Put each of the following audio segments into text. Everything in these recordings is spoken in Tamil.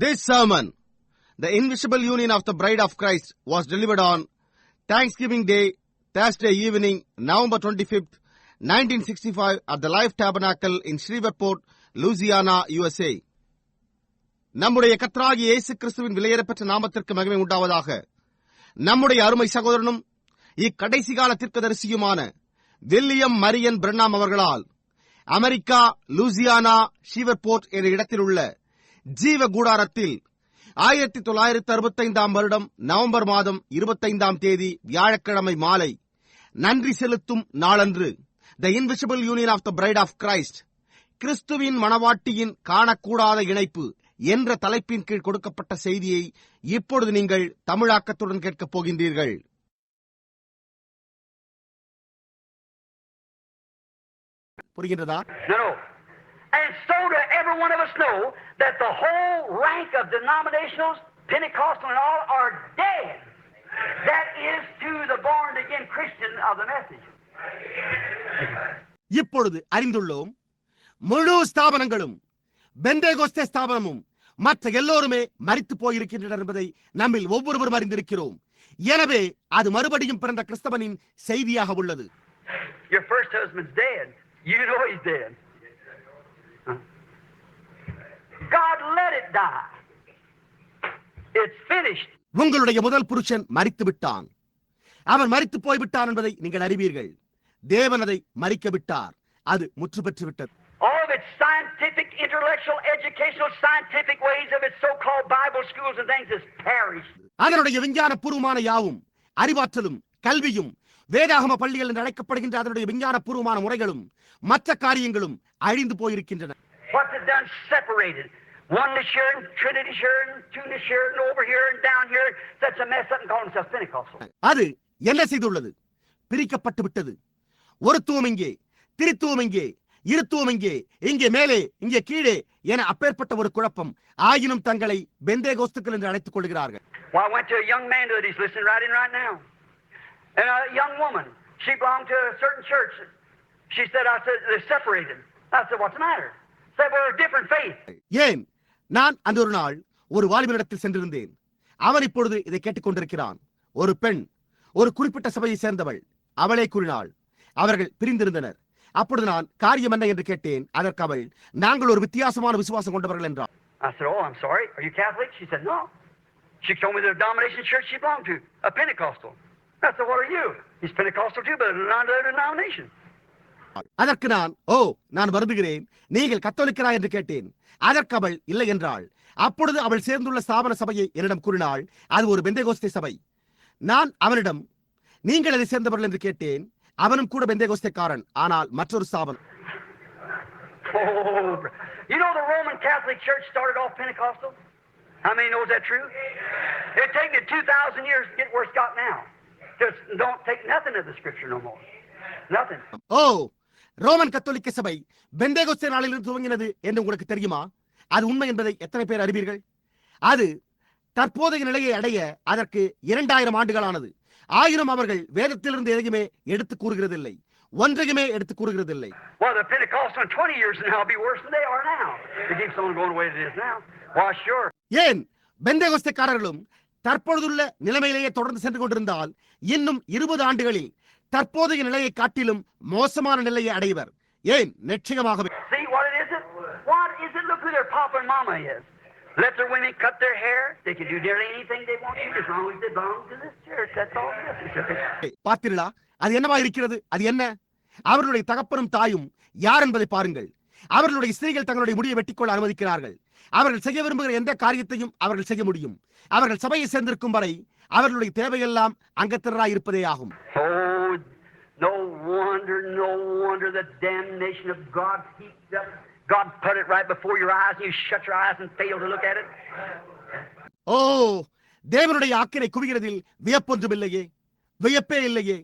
This sermon, The Invisible Union of the Bride of Christ, was delivered on Thanksgiving Day, Thursday evening, November 25th, 1965 at the Life Tabernacle in Shreveport, Louisiana, USA. நம்முடைய கர்த்தராகிய இயேசு கிறிஸ்துவின் விலையேறப்பெற்ற நாமத்திற்கு மகிமை உண்டாவதாக. நம்முடைய அருமை சகோதரனும் இக்கடைசி கால தீர்க்கதரிசியுமான வில்லியம் மரியன் பிரென்னாம் அவர்களால் அமெரிக்கா லூசியானா ஷீவர்போர்ட் என்ற இடத்தில் உள்ள ஜீவ கூடாரத்தில் 1965 வருடம் நவம்பர் மாதம் 25ஆம் தேதி வியாழக்கிழமை மாலை நன்றி செலுத்தும் நாளன்று the invisible union of the bride of Christ, கிறிஸ்துவின் மணவாட்டியின் காணக்கூடாத இணைப்பு என்ற தலைப்பின் கீழ் கொடுக்கப்பட்ட செய்தியை இப்பொழுது நீங்கள் தமிழாக்கத்துடன் கேட்கப் போகின்றீர்கள். புரிகின்றதா? And so do every one of us know that the whole rank of denominationals, Pentecostal and all, are dead. That is to the born again Christian of the message. இப்பொழுது அறிந்துள்ளோம், முழு ஸ்தாபனங்களும் பெந்தேகோஸ்தே ஸ்தாபனமும் மற்ற எல்லோருமே மரித்து போயிருக்கின்றனர் என்பதை நம்மில் ஒவ்வொருவரும் அறிந்திருக்கிறோம். எனவே அது மறுபடியும் பிறந்த கிறிஸ்தவனின் செய்தியாக உள்ளது. Your first husband's dead. You know he's dead. God let it die. It's finished. உங்களுடைய முதல் புருஷன் மரித்து விட்டான். அவன் மரித்து போய்விட்டான் என்பதை நீங்கள் அறிவீர்கள். தேவன் அதை மரிக்க விட்டார். அது முற்று பெற்று விட்டது. All of its scientific, intellectual, educational, scientific ways of its so-called Bible schools and things has perished. அதனுடைய விஞ்ஞான பூர்வமான யாவும், அறிவாற்றலும், கல்வியும், வேதாகம பள்ளிகள் என்று அழைக்கப்படுகின்ற அதனுடைய விஞ்ஞான பூர்வமான முறைகளும் மற்ற காரியங்களும் அழிந்து போயிருக்கின்றன. What's it done? Separated. Oneness here and Trinity here and two-ness here and over here and down here. Such a mess up and call themselves Pentecostal. அது என்ன செய்துள்ளது? பிரிக்கப்பட்டு விட்டது. ஒருத்துவம் இங்கே, திரித்துவம் இங்கே, இருத்துவம் இங்கே, இங்கே மேலே, இங்கே கீழே என அப்பேற்பட்ட ஒரு குழப்பம். ஆயினும் தங்களை பெந்தேகோஸ்துக்கள் என்று அழைத்துக் கொள்கிறார்கள். Well, I went to a young man that he's listening right in right now. And a young woman, she belonged to a certain church. She said, I said, they're separated. I said, what's the matter? Said, we're a different faith. ஏன்? நான் அந்த ஒரு நாள் ஒரு வாலிபனிடத்தில் சென்றிருந்தேன். அவன் இப்பொழுது இதை கேட்டுக்கொண்டிருக்கிறான். ஒரு பெண், ஒரு குறிப்பிட்ட சபையை சேர்ந்தவள். அவளே கூறினாள், அவர்கள் பிரிந்திருந்தனர். அப்பொழுது நான் காரியம் என்ன என்று கேட்டேன். அதற்கு அவள், நாங்கள் ஒரு வித்தியாசமான விசுவாசம் கொண்டவர்கள் என்றார். I said, oh, I'm sorry. Are you Catholic? She said, no. She told me the denomination church she belonged to, a Pentecostal. I said, what are you? He's Pentecostal too, but another denomination. அதற்கு நான் வருந்துகிறேன், நீங்கள் கத்தோலிக்கரா என்று கேட்டேன். அதற்கு அவள் இல்லை என்றாள். அப்பொழுது அவள் சேர்ந்துள்ள ஸ்தாபன சபையை என்னிடம் கூறினாள். அது ஒரு பெந்தேகோஸ்தே சபை. நான் அவனிடம், நீங்கள் அதை சேர்ந்தவர்கள் என்று கேட்டேன். அவனும் கூட பெந்தேகோஸ்தேக்காரன், ஆனால் மற்றொரு ஸ்தாபனம். Oh, you know the Roman Catholic Church started off Pentecostal? How many knows that true? It taken 2,000 years to get where it's got now. Just don't take nothing of the scripture no more. Nothing. Roman கத்தோலிக்க சபை பெந்தேகோஸ்தே நாளிலிருந்து துவங்கினது என்று உங்களுக்கு தெரியுமா? அது உண்மை என்பதை எத்தனை பேர் அறிவீர்கள்? அது தற்போதைய நிலையை அடைய அதற்கு 2000 ஆண்டுகளானது. ஆயினும் அவர்கள் வேதத்திலிருந்து எதையுமே எடுத்து கூறுகிறதில்லை, ஒன்றையுமே எடுத்து கூறுகிறதில்லை. Well, the Pentecostal in 20 years now will be worse than they are now. It keeps on going the way it is now. Why, sure. ஏன்? பெந்தேகோஸ்தேக்காரர்களும் தற்பொழுதுள்ள நிலைமையிலேயே தொடர்ந்து சென்று கொண்டிருந்தால் இன்னும் 20 ஆண்டுகளில் தற்போதைய நிலையை காட்டிலும் மோசமான நிலையை அடைவர். ஏன்? நிச்சயமாகவே. See what it is? What is it? Look who their papa and mama is. Let their women cut their hair. They can do nearly anything they want to as long as they belong to this church. That's all it is. பார்த்தீர்களா? அது என்னவா இருக்கிறது? அது என்ன? அவர்களுடைய தகப்பனும் தாயும் யார் என்பதை பாருங்கள். அவர்களுடைய ஸ்திரீகள் தங்களுடைய முடியை வெட்டிக்கொள்ள அனுமதிக்கிறார்கள். அவர்கள் செய்ய விரும்புகிற எந்த காரியத்தையும் அவர்கள் செய்ய முடியும். அவர்கள் சபையை சேர்ந்திருக்கும் வரை அவர்களுடைய தேவையெல்லாம் அங்கத்தினராய் இருப்பதே ஆகும். Oh, no wonder the damnation of God heaped up. God put it right before your eyes and you shut your eyes and fail to look at it. தேவனுடைய ஆக்கினை குவிகிறதில் வியப்பொன்றுமில்லையே, வியப்பே இல்லையே.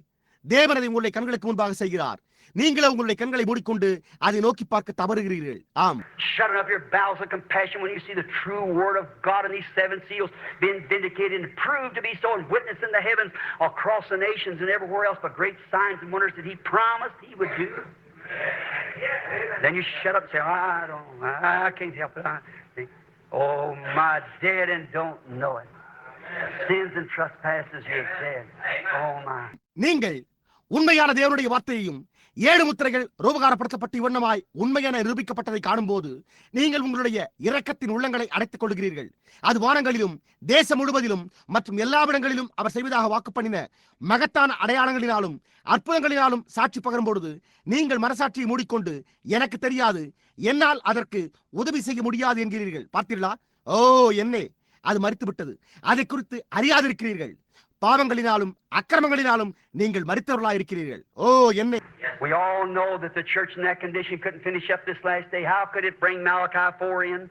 தேவன் அதை உங்களுடைய கண்களுக்கு முன்பாக செய்கிறார். நீங்களே உங்களுடைய கண்களை மூடிக்கொண்டு அதை நோக்கி பார்க்க தவறுகிறீர்கள். ஆம். Shutting up your bowels of compassion when you see the true word of God and these 7 seals being vindicated and proved to be so and witnessed in the heavens across the nations and everywhere else by great signs and wonders that he promised he would do. Then you shut up and say, I can't help it. Oh, my dead and don't know it. Sins and trespasses you have said. Oh, my. நீங்கள் உண்மையான தேவனுடைய வார்த்தையையும் 7 முத்திரைகள் ரூபகாரப்படுத்தப்பட்ட இவ்வண்ணமாய் உண்மையான நிரூபிக்கப்பட்டதை காணும்போது நீங்கள் உங்களுடைய இரக்கத்தின் உள்ளங்களை அடைத்துக் கொள்கிறீர்கள். அது வானங்களிலும் தேசம் முழுவதிலும் மற்றும் எல்லாவிடங்களிலும் அவர் செய்வதாக வாக்கு பண்ணின மகத்தான அடையாளங்களினாலும் அற்புதங்களினாலும் சாட்சி பகரும் பொழுது நீங்கள் மனசாட்சியை மூடிக்கொண்டு எனக்கு தெரியாது, என்னால் அதற்கு உதவி செய்ய முடியாது என்கிறீர்கள். பார்த்தீர்களா? ஓ என்னே, அது மரித்து விட்டது. அதை குறித்து அறியாதிருக்கிறீர்கள். பாவங்களினாலும் அக்கிரமங்களினாலும் நீங்கள் மரித்தவர்களாக இருக்கிறீர்கள். ஓ என்னை. We all know that the church in that condition couldn't finish up this last day. How could it bring Malachi 4 in?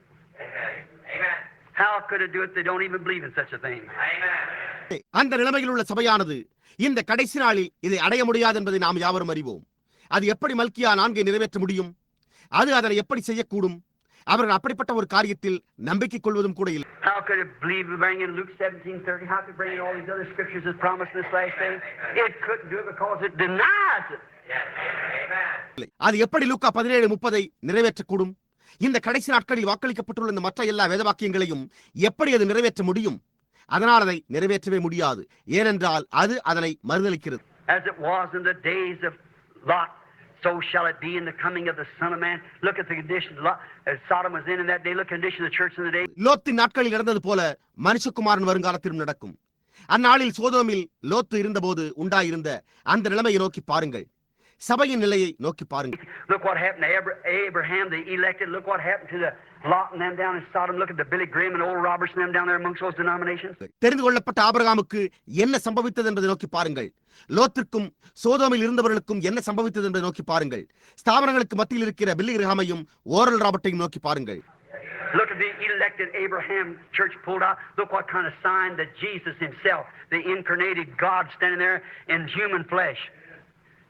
Amen. How could it do it? They don't even believe in such a thing. Amen. அந்த நிலைமையில் உள்ள சபையானது இந்த கடைசி நாளில் இதை அடைய முடியாது என்பதை நாம் யாவரும் அறிவோம். அது எப்படி மல்கியா 4 நிறைவேற்ற முடியும்? அது அதனை எப்படி செய்யக்கூடும்? அவர்கள் அப்படிப்பட்ட ஒரு காரியத்தில் நம்பிக்கை கொள்வதும் கூட இல்லை. How could it believe bring in Luke 17:30? How could it bring in all these other scriptures as promised this last day? It couldn't do it because it denies it. அது எப்படி லூக்கா 17:30 நிறைவேற்றக்கூடும்? இந்த கடைசி நாட்களில் வாக்களிக்கப்பட்டுள்ள இந்த மற்ற எல்லா வேத வாக்கியங்களையும் எப்படி அது நிறைவேற்ற முடியும்? அதனால் அதை நிறைவேற்றவே முடியாது. ஏனென்றால் அது அதனை மறுதலிக்கிறது. As it was in the days of Lot, so shall it be in the coming of the Son of Man. Look at the condition Sodom was in that day. Look at the condition of the church in the day. லோத்தின் நாட்களில் நடந்தது போல மனுஷகுமாரன் வருங்காலத்திலும் நடக்கும். அந்நாளில் சோதோமில் லோத்து இருந்தபோது உண்டாயிருந்த அந்த நிலைமையை நோக்கி பாருங்கள். சபையின் நிலையை நோக்கி பாருங்கள். Look what happened to Abraham, the elected. Look what happened to the Lot and them down in Sodom. Look at the Billy Graham and old Roberts and them down there amongst those denominations. தெரிந்து கொள்ளப்பட்ட ஆபிரகாமுக்கு என்ன சம்பவித்தது என்பதை நோக்கி பாருங்கள். லோத்திற்கும் சோதோமில் இருந்தவர்களுக்கும் என்ன சம்பவித்தது என்பதை நோக்கி பாருங்கள். ஸ்தாபனங்களுக்கு மத்தியில் இருக்கிற பில்லி கிரஹாமையும் ஓரல் ராபர்ட்டையும் நோக்கி பாருங்கள். Look at the elected Abraham church pulled out. Look what kind of sign that Jesus himself, the incarnated God, standing there in human flesh.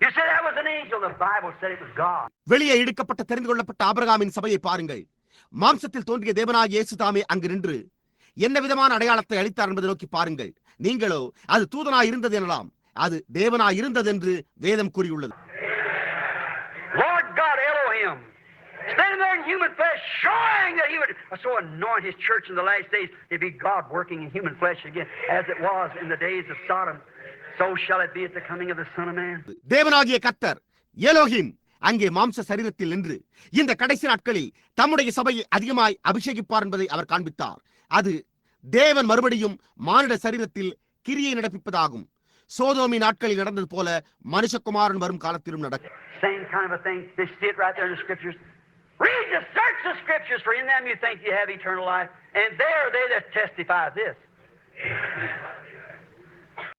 You said that was an angel. The Bible said it was God. வெளியே எடுக்கப்பட்ட தெரிந்து கொள்ளப்பட்ட ஆபிரகாமின் சபையை பாருங்கள். மாம்சத்தில் தோன்றிய தேவனாகிய இயேசு தாமே அங்கு நின்று என்ன விதமான அடையாளத்தை அளித்தார் என்பதை நோக்கி பாருங்கள். நீங்களோ அது தூதனாய் இருந்தது எனலாம், அது தேவனாய் இருந்தது என்று வேதம் கூறியுள்ளது. Lord God Elohim standing there in human flesh, showing that he would so anoint his church in the last days. It'd be God working in human flesh again, as it was in the days of Sodom. So shall it be at the coming of the Son of Man. தேவனாகிய கர்த்தர் எலோஹிம் அங்கே மாம்ச சரீரத்தில் நின்று இந்த கடைசி நாட்களில் தம்முடைய சபையை அதிகமாய் அபிஷேகிப்பார் என்பதை அவர் காண்பித்தார். அது தேவன் மறுபடியும் மானிட சரீரத்தில் கிரியை நடப்பிப்பதாகும். சோதோமி நாட்களில் நடந்தது போல மனுஷகுமாரன் வரும் காலத்திலும் நடக்கும். Same kind of a thing. They see it right there in the scriptures. Read the search the scriptures, for in them you think you have eternal life, and there are they that testify this.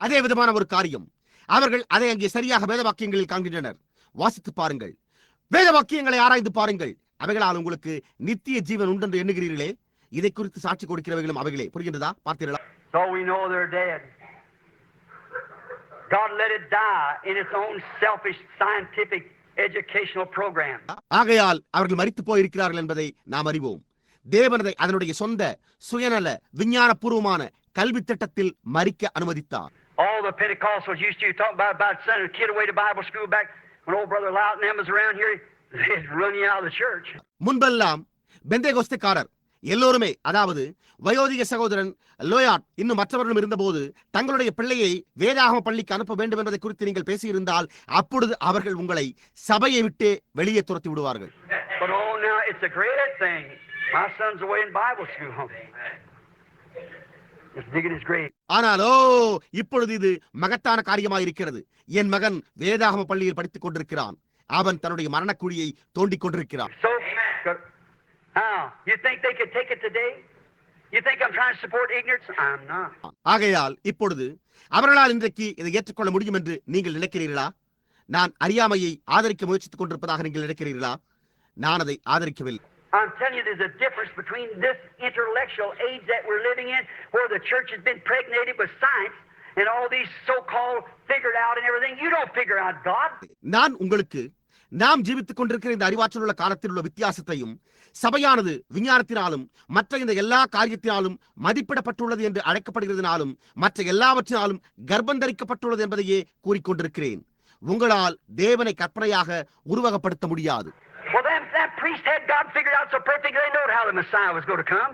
அதே விதமான ஒரு காரியம். அவர்கள் அதை அங்கே சரியாக வேத வாக்கியங்களில் காண்கின்றனர். வாசித்து பாருங்கள். வேத வாக்கியங்களை ஆராய்ந்து பாருங்கள். அவைகளால் உங்களுக்கு நித்திய ஜீவன் உண்டு என்று எண்ணுகிறீர்களே, இதை குறித்து சாட்சி கொடுக்கிறவைகளும் அவைகளே. புரிகின்றதா? பார்த்தீர்களா? So we know they're dead. God let it die in its own selfish scientific educational program. ஆகையால் அவர்கள் மரித்து போயிருக்கிறார்கள் என்பதை நாம் அறிவோம். தேவனதை அதனுடைய சொந்த சுயநல விஞ்ஞானபூர்வமான கல்வி திட்டத்தில் மரிக்க அனுமதித்தார். All the Pentecostals used to talk about sending a kid away to Bible school back when old brother Loudon them was around here, they'd run you out of the church. முன்பெல்லாம் பெந்தேகோஸ்தேக்காரர் எல்லோருமே, அதாவது வயோதிக சகோதரன் லோயாட் இன்னும் மற்றவர்களும் இருந்தபோது தங்களுடைய பிள்ளையை வேதாகம பள்ளிக்கு அனுப்ப வேண்டும் என்பதை குறித்து நீங்கள் பேசியிருந்தால் அப்பொழுது அவர்கள் உங்களை சபையை விட்டு வெளியே துரத்தி விடுவார்கள். But oh, now it's a great thing. My son's away in Bible school. ஆனாலோ இப்பொழுது இது மகத்தான காரியமாக இருக்கிறது. என் மகன் வேதாகம பள்ளியில் படித்துக் கொண்டிருக்கிறான். அவன் தன்னுடைய மரணக்குழியை தோண்டிக் கொண்டிருக்கிறான். ஆகையால் இப்பொழுது அவர்களால் இன்றைக்கு இதை ஏற்றுக்கொள்ள முடியும் என்று நீங்கள் நினைக்கிறீர்களா? நான் அறியாமையை ஆதரிக்க முயற்சித்துக் கொண்டிருப்பதாக நீங்கள் நினைக்கிறீர்களா? நான் அதை ஆதரிக்கவில்லை. I'm telling you, there's a difference between this intellectual age that we're living in, where the church has been impregnated with science and all these so-called figured out and everything. You don't figure out God. நான் உங்களுக்கு நாம் ஜீவித்துக் கொண்டிருக்கிற இந்த அறிவாற்றல் உள்ள காலத்தில் உள்ள வித்தியாசத்தையும் சபையானது விஞ்ஞானத்தினாலும் மற்ற இந்த எல்லா காரியத்தினாலும் மதிப்பிடப்பட்டுள்ளது என்று அழைக்கப்படுகிறதுனாலும் மற்ற எல்லாவற்றினாலும் கர்ப்பந்தரிக்கப்பட்டுள்ளது என்பதையே கூறிக்கொண்டிருக்கிறேன். உங்களால் தேவனை கற்பனையாக உருவகப்படுத்த முடியாது. Well, that priest had God figured out so perfectly, they knew how the Messiah was going to come.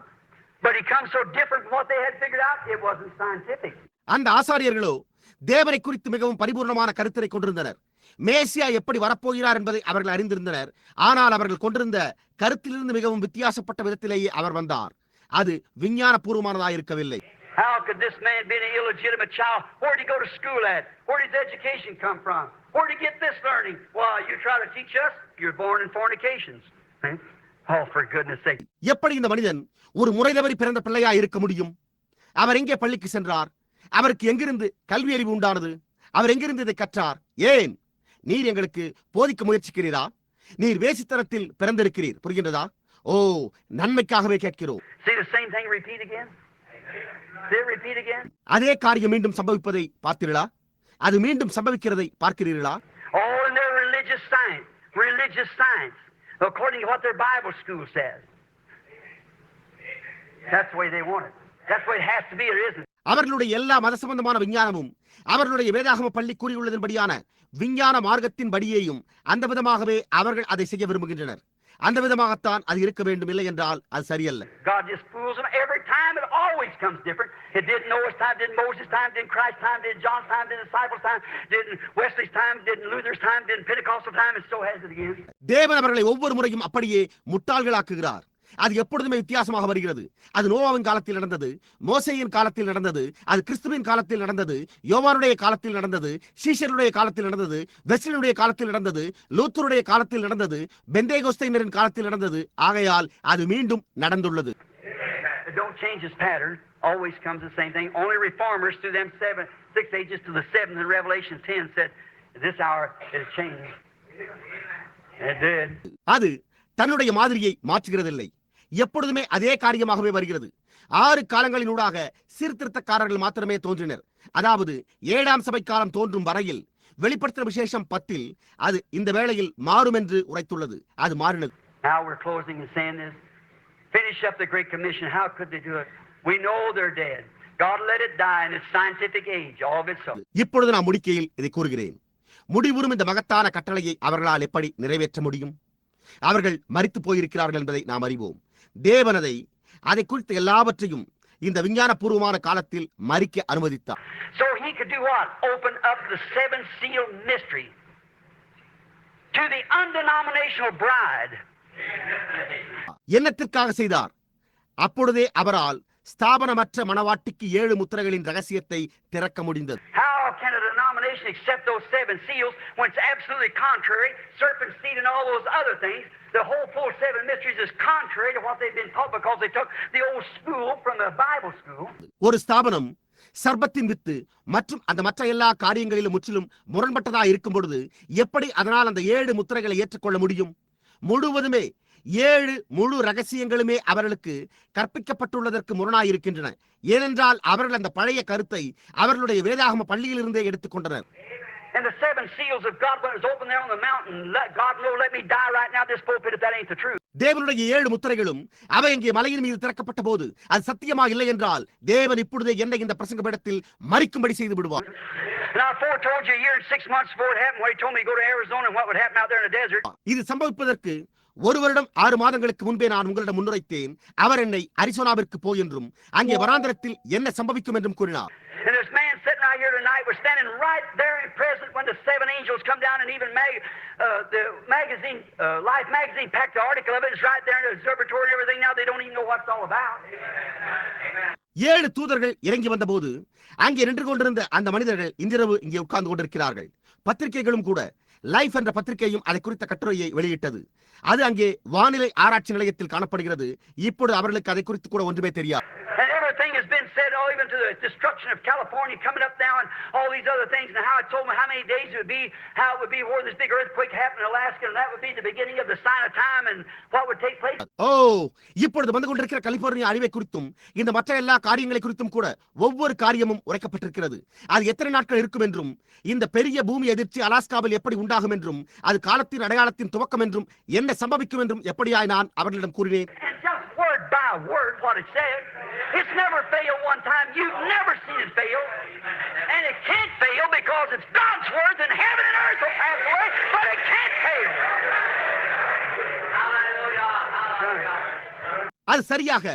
But he comes so different from what they had figured out, it wasn't scientific. அந்த ஆசாரியர்களோ தேவனை குறித்து மிகவும் பரிபூர்ணமான கருத்தினை கொண்டிருந்தனர். மேசியா எப்படி வரப்போகிறார் என்பதை அவர்கள் அறிந்திருந்தனர். ஆனால் அவர்கள் கொண்டிருந்த கருத்திலிருந்து மிகவும் வித்தியாசப்பட்ட விதத்திலேயே அவர் வந்தார். அது விஞ்ஞான பூர்வமானதாக இருக்கவில்லை. How could this man be an illegitimate child? Where did he go to school at? Where did his education come from? Where did he get this learning? Well, you try to teach us, you're born in fornications. Oh, for goodness sake. எப்படி இந்த மனிதன் ஒரு முறை தவறி பிறந்த பிள்ளையா இருக்க முடியும்? அவர் எங்கே பள்ளிக்கு சென்றார்? அவருக்கு எங்கிருந்து கல்வி அறிவு உண்டானது? அவர் எங்கிருந்து இதை கற்றார்? ஏன் நீர் எங்களுக்கு போதிக்க முயற்சிக்கிறீரா? நீர் வேசித்தனத்தில் பிறந்திருக்கிறீர். புரிகின்றதா? ஓ, நன்மைக்காகவே கேட்கிறோம். அதே காரியம் மீண்டும் சம்பவிப்பதை பார்த்தீர்களா? அது மீண்டும் சம்பவிக்கிறதை பார்க்கிறீர்களா? According to what their Bible school says. That's the way they want it. That's the way it has to be, or isn't it? அவர்களுடைய எல்லா மத சம்பந்தமான விஞ்ஞானமும் அவர்களுடைய வேதாகம பள்ளி கூறியுள்ளதன்படியான விஞ்ஞான மார்க்கத்தின் படியேயும் அந்த விதமாகவே அவர்கள் அதை செய்ய விரும்புகின்றனர். அந்த விதமாகத்தான் அது இருக்க வேண்டும், இல்லை என்றால் அது சரியல்ல. God just fools them every time. It always comes different. It didn't Noah's time, didn't Moses' time, didn't Christ's time, didn't John's time, didn't disciples' time, didn't Wesley's time, didn't Luther's time, didn't Pentecostal time, and so has it again. தேவன் அவர்களை ஒவ்வொரு முறையும் அப்படியே முட்டாள்களாக்குகிறார். அது எப்பொழுதுமே வித்தியாசமாக வருகிறது. அது நோவாவின் காலத்தில் நடந்தது, மோசேயின் காலத்தில் நடந்தது, அது கிறிஸ்துவின் காலத்தில் நடந்தது, யோவானுடைய காலத்தில் நடந்தது, சீஷருடைய காலத்தில் நடந்தது, வெஸ்லியுடைய காலத்தில் நடந்தது, லூத்தருடைய காலத்தில் நடந்தது, பெந்தேகோஸ்தையினரின் காலத்தில் நடந்தது. ஆகையால் அது மீண்டும் நடந்துள்ளது. It don't change its pattern. Always comes the same thing. Only reformers through them 6 ages to the 7th in Revelation 10 said, this hour it changed. It did. அது தன்னுடைய மாதிரியை மாற்றுகிறதில்லை. எப்பொழுதுமே அதே காரியமாகவே வருகிறது. 6 காலங்களினூடாக சீர்திருத்தக்காரர்கள் மாத்திரமே தோன்றினர். அதாவது 7ஆம் சபை காலம் தோன்றும் வரையில் வெளிப்படுத்தின விசேஷம் 10 அது இந்த வேளையில் மாறும் என்று உரைத்துள்ளது. அது மாறினது. Now we're closing and saying this. Finish up the Great Commission. How could they do it? We know they're dead. God let it die in its scientific age. All of it so. இப்பொழுது நான் முடிக்கையில் இதை கூறுகிறேன். முடிவுறும் இந்த மகத்தான கட்டளையை அவர்களால் எப்படி நிறைவேற்ற முடியும்? அவர்கள் மரித்து போயிருக்கிறார்கள் என்பதை நாம் அறிவோம். தேவன் அதை குறித்த எல்லாவற்றையும் இந்த விஞ்ஞான பூர்வமான காலத்தில் மரிக்க அனுமதித்தார். So he could do what? Open up the 7 seal mystery to the undenominational bride. என்னத்திற்காக செய்தார்? அப்பொழுதே அவரால் ஸ்தாபனமற்ற மணவாட்டிக்கு 7 முத்திரைகளின் ரகசியத்தை திறக்க முடிந்தது. How can a denomination accept those 7 seals when it's absolutely contrary? Serpent seed and all those other things. The whole full 7 mysteries is contrary to what they've been taught because they took the old school from the Bible school. ஒரு ஸ்தாபனம் சர்பத்தின் வித்து மற்றும் அந்த மற்ற எல்லா காரியங்களிலும் முற்றிலும் முரண்பட்டதா இருக்கும் பொழுது எப்படி அதனால் அந்த 7 முத்திரைகளை ஏற்றுக்கொள்ள முடியும்? முழுவதுமே 7 முழு ரகசியங்களுமே அவர்களுக்கு கற்பிக்கப்பட்டுள்ளதற்கு முரணாயிருக்கின்றன. ஏனென்றால் அவர்கள் அந்த பழைய கருத்தை அவர்களுடைய வேதாகம பள்ளியிலிருந்தே எடுத்துக்கொண்டனர். And the 7 seals of God when it was open there on the mountain, let God know, let me die right now this pulpit if that ain't the truth. தேவனுடைய 7 முத்திரைகளும் அவை இங்கே மலையின் மீது திறக்கப்பட்ட போது அது சத்தியமா இல்லை என்றால் தேவன் இப்பொழுதே என்னை இந்த பிரசங்க பீடத்தில் மரிக்கும்படி செய்து விடுவார். And I foretold you a year and 6 months before it happened when he told me to go to Arizona and what would happen out there in the desert. இது சம்பவிப்பதற்கு 1 வருடம் 6 மாதங்களுக்கு முன்பே நான் உங்களிடம் முன்னுரைத்தேன். அவர் என்னை அரிசோனாவிற்கு போய் என்றும் அங்கே வனாந்தரத்தில் என்ன சம்பவிக்கும் என்றும் கூறினார். And this man sitting out here tonight was standing right there in present when the 7 angels come down and even the magazine, Life magazine packed the article of it. It's right there in the observatory and everything. Now they don't even know what it's all about. 7 தூதர்கள் இறங்கி வந்தபோது அங்கே நின்று கொண்டிருந்த அந்த மனிதர்கள் இன்றிரவு இங்கே உட்கார்ந்து கொண்டிருக்கிறார்கள். பத்திரிகைகளும் கூட லைஃப் என்ற பத்திரிகையும் அதை குறித்த கட்டுரையை வெளியிட்டது. அது அங்கே வானிலை ஆராய்ச்சி நிலையத்தில் காணப்படுகிறது. இப்பொழுது அவர்களுக்கு அதை குறித்து கூட ஒன்றுமே தெரியாது. And everything has been said, all even to the destruction of California coming up now and all these other things, and how it told me how many days it would be, how it would be where this big earthquake happened in Alaska, and that would be the beginning of the sign of time and what would take place. இப்பொழுது வந்து கொண்டிருக்கிற கலிபோர்னியா அழிவை குறித்தும் இந்த மற்ற எல்லா காரியங்களை குறித்தும் கூட ஒவ்வொரு காரியமும் உரைக்கப்பட்டிருக்கிறது. அது எத்தனை நாட்கள் இருக்கும் என்றும் இந்த பெரிய பூமி எதிர்ச்சி அலாஸ்காவில் எப்படி உண்டாகும் என்றும் அது காலத்தின் அடையாளத்தின் துவக்கம் என்றும் என்ன சம்பவிக்கும் என்றும் எப்படியாய் நான் அவர்களிடம் கூறினேன். Word by word what it says. It's never failed one time. You've never seen it fail. And it can't fail because it's God's word and heaven and earth will pass away, but it can't fail. அது சரியாக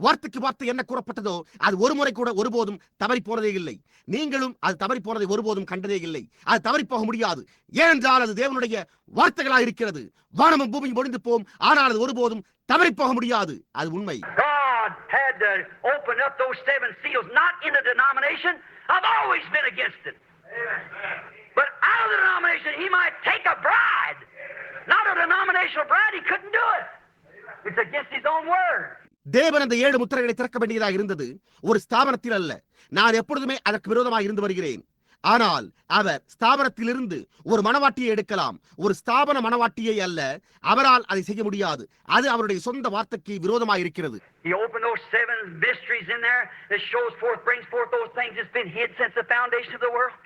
வார்த்தைக்கு வார்த்தை என்ன கூறப்பட்டதோ அது ஒரு முறை கூட ஒருபோதும் தவறி போனதே இல்லை. நீங்களும் அது தவறி போனதை ஒருபோதும் கண்டதே இல்லை. அது தவறி போக முடியாது. ஏனென்றால் அது தேவனுடைய வார்த்தைகளாக இருக்கிறது. வானமும் பூமியும் ஒழிந்து போகும், ஆனால் அது ஒருபோதும் தவறி போக முடியாது. அது உண்மை. God had to open up those 7 seals, not in a denomination. I've always been against it. But out of the denomination, he might take a bride. Not a denominational bride, he couldn't do it. It's against his own word. தேவன் அந்த 7 முத்திரைகளை திறக்க வேண்டியதாக இருந்தது ஒரு ஸ்தாபனத்தில் அல்ல. நான் எப்பொழுதுமே அதற்கு விரோதமாக இருந்து வருகிறேன். ஆனால் அவர் ஸ்தாபனத்திலிருந்து ஒரு மணவாட்டியை எடுக்கலாம், ஒரு ஸ்தாபன மணவாட்டியை அல்ல. அவரால் அதை செய்ய முடியாது. அது அவருடைய சொந்த வார்த்தைக்கு விரோதமாக இருக்கிறது. He opened those 7 mysteries in there that shows forth, brings forth those things that's been hid since the foundation of the world.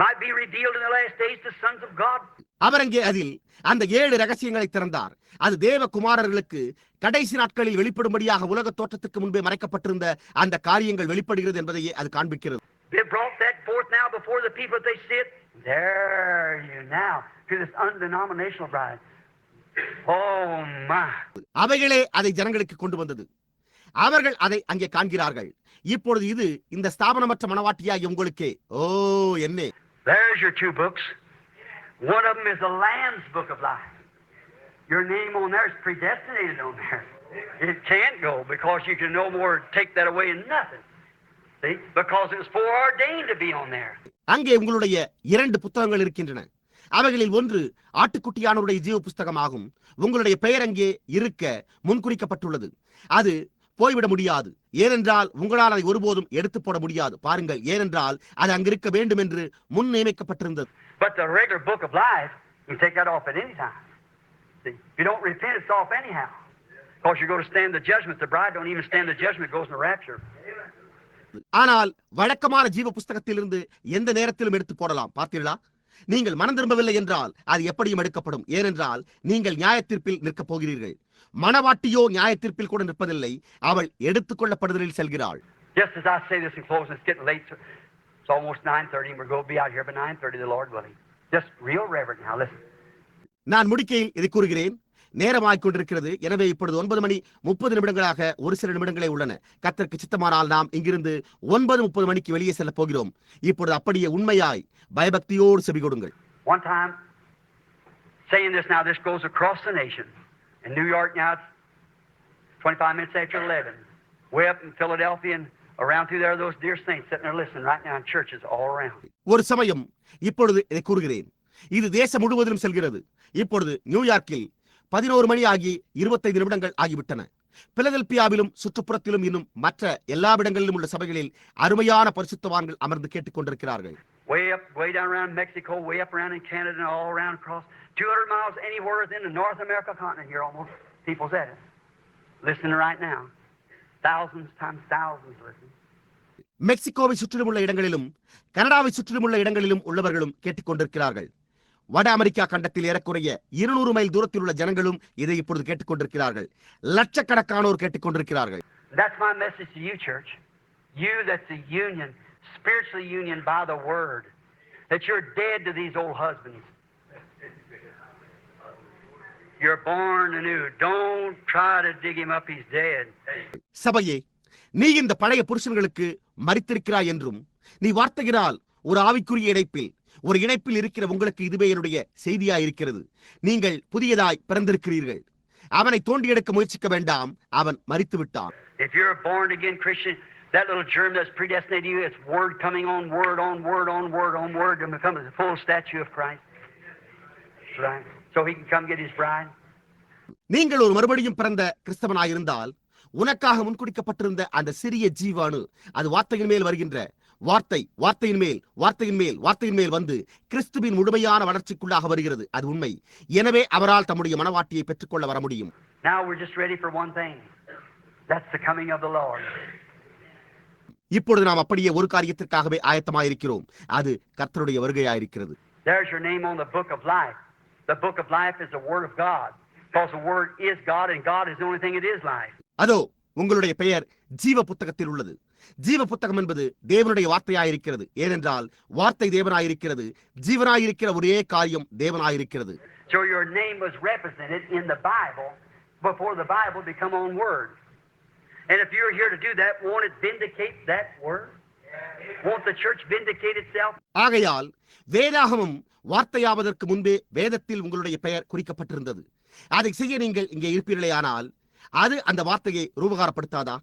Might be revealed in the last days to sons of God. அவர் அங்கே அதில் அந்த 7 ரகசியங்களை திறந்தார். அது தேவ குமாரர்களுக்கு கடைசி நாட்களில் வெளிப்படும்படியாக உலக தோற்றத்துக்கு முன்பே மறைக்கப்பட்டிருந்த அந்த காரியங்கள் வெளிப்படுகிறது என்பதையே அது காண்பிக்கிறது. They brought that forth now before the people that they sit. There you now to this undenominational bride. Oh my. அவைகளே அதை ஜனங்களுக்கு கொண்டு வந்தது. அவர்கள் அதை அங்கே காண்கிறார்கள். இப்பொழுது இது இந்த ஸ்தாபனமற்ற மணவாட்டியாகிய உங்களுக்கே. ஓ என்னே. There's your 2 books. One of them is the Lamb's book of life. Your name on there is predestinated on there. It can't go because you can no more take that away in nothing. See? Because it was foreordained to be on there. அங்கே உங்களுடைய 2 புத்தகங்கள் இருக்கின்றன. அவைகளில் ஒன்று ஆட்டுக்குட்டியானவருடைய ஜீவ புஸ்தகமாகும். உங்களுடைய பெயர் அங்கே இருக்க முன்குறிக்கப்பட்டுள்ளது. அது போய்விட முடியாது. ஏனென்றால் உங்களால் அதை ஒருபோதும் எடுத்து போட முடியாது. பாருங்கள், ஏனென்றால் அது அங்கிருக்க வேண்டும் என்று முன் நியமிக்கப்பட்டிருந்தது. But the regular book of life, you can take that off at any time. See, if you don't repent, it's off anyhow. Because you're going to stand the judgment. The bride don't even stand the judgment. It goes in the rapture. ஆனால் வழக்கமான ஜீவ புஸ்தகத்திலிருந்து எந்த நேரத்திலும் எடுத்து போடலாம். பார்த்தீர்களா? நீங்கள் மனம் திரும்பவில்லை என்றால் அது எப்படியும் எடுக்கப்படும். ஏனென்றால் நீங்கள் நியாயத்தீர்ப்பில் நிற்கப் போகிறீர்கள். மணவாட்டியோ நியாயத்தீர்ப்பில் கூட நிற்பதில்லை. அவள் எடுத்துக் கொள்ளப்படுதலில் செல்கிறாள். Just as I say this in closing, it's getting late. It's almost 9:30 and we're going to be out here by 9:30, the Lord willing. Just real reverent now. Listen. நான் முடிக்கையில் இதை கூறுகிறேன். நேரமாய்க் கொண்டிருக்கிறது. எனவே இப்பொழுது 9:30 ஒரு சில நிமிடங்களே உள்ளன. கர்த்தருக்கு சித்தமானால் நாம் இங்கிருந்து 9:30 மணிக்கு வெளியே செல்ல போகிறோம். இப்பொழுது அப்படியே உண்மையாய் பயபக்தியோடு செவி கொடுங்கள். One time, saying this now, this goes across the nation. In New York now, it's 25 minutes after 11. Way up in Philadelphia and around through there, those dear saints sitting there listening right now in churches all around. ஒரு சமயம் இப்பொழுது இதை கூறுகிறேன். இது தேசம் முழுவதிலும் செல்கிறது. இப்பொழுது நியூயார்க்கில் 11 மணி ஆகி 25 நிமிடங்கள் ஆகிவிட்டன. பிலதெல்பியாவிலும் சுற்றுப்புறத்திலும் இன்னும் மற்ற எல்லா இடங்களிலும் உள்ள சபைகளில் அருமையான பரிசுத்தவான்கள் அமர்ந்து கேட்டுக் கொண்டிருக்கிறார்கள். Way up, way down around Mexico, way up around in Canada, and all around across 200 miles anywhere within the North America continent here almost. People's at it. Listening right now. Thousands times thousands listening. மெக்சிகோவை சுற்றிலும் உள்ள இடங்களிலும் கனடாவை சுற்றிலும் உள்ள இடங்களிலும் உள்ளவர்களும் கேட்டுக்கொண்டிருக்கிறார்கள். வட அமெரிக்கா கண்டத்தில் ஏறக்குறைய 200 மைல் தூரத்தில் உள்ள ஜனங்களும் இதை இப்பொழுது கேட்டுக்கொண்டிருக்கிறார்கள். லட்சக்கணக்கானோர் கேட்டுக்கொண்டிருக்கிறார்கள். That's my message to you, church. You that's a union, spiritually union by the word. That you're dead to these old husbands. You're born anew. Don't try to dig him up, he's dead. சபையே, நீ இந்த பழைய புருஷன்களுக்கு மரித்திருக்கிறாய் என்றும் நீ வார்த்தையினால் ஒரு ஆவிக்குரிய இணைப்பில் இருக்கிற உங்களுக்கு இதுவே என்னுடைய செய்தியாய் இருக்கிறது. நீங்கள் புதியதாய் பிறந்திருக்கிறீர்கள். அவனை தோண்டி எடுக்க முயற்சிக்க வேண்டாம். அவன் மரித்து விட்டான். If you're a born again Christian, that little germ that's predestinated to you, it's word coming on word on word on word on word to become the full statue of Christ. Right? So he can come get his bride. நீங்கள் ஒரு மறுபடியும் பிறந்த கிறிஸ்தவனாயிருந்தால் உனக்காக முன்குறிக்கப்பட்டிருந்த அந்த சிறிய ஜீவானு அது வார்த்தையின் மேல் வருகின்ற வார்த்தையின் மேல் வந்து கிறிஸ்துவின் முழுமையான வளர்ச்சிக்குள்ளாக வருகிறது. அது உண்மை. எனவே அவரால் தம்முடைய மனவாட்டியை பெற்றுக்கொள்ள வர முடியும். Now we're just ready for one thing. That's the coming of the Lord. இப்பொழுது நாம் அப்படியே ஒரு காரியத்திற்காகவே ஆயத்தமாயிருக்கிறோம். அது கர்த்தருடைய வருகையாயிருக்கிறது. There's your name on the book of life. The book of life is the word of God. Because the word is God and God is the only thing it is life. அதோ உங்களுடைய பெயர் ஜீவ புத்தகத்தில் உள்ளது. ஜீவ புத்தகம் என்பது தேவனுடைய வார்த்தையாயிருக்கிறது. ஏனென்றால் வார்த்தை தேவனாயிருக்கிறது. ஜீவனாயிருக்கிற ஒரே காரியம் தேவனாயிருக்கிறது. So your name was represented in the Bible before the Bible become on word. And if you're here to do that, won't it vindicate that word? Won't the church vindicate itself? ஆகையால் வேதாகமம் வார்த்தையாவதற்கு முன்பே வேதத்தில் உங்களுடைய பெயர் குறிக்கப்பட்டிருந்தது. அதை செய்ய நீங்கள் இங்கே இருப்பீர்களே, ஆனால் அது அந்த வார்த்தையை ரூபகாரப்படுத்தாதா?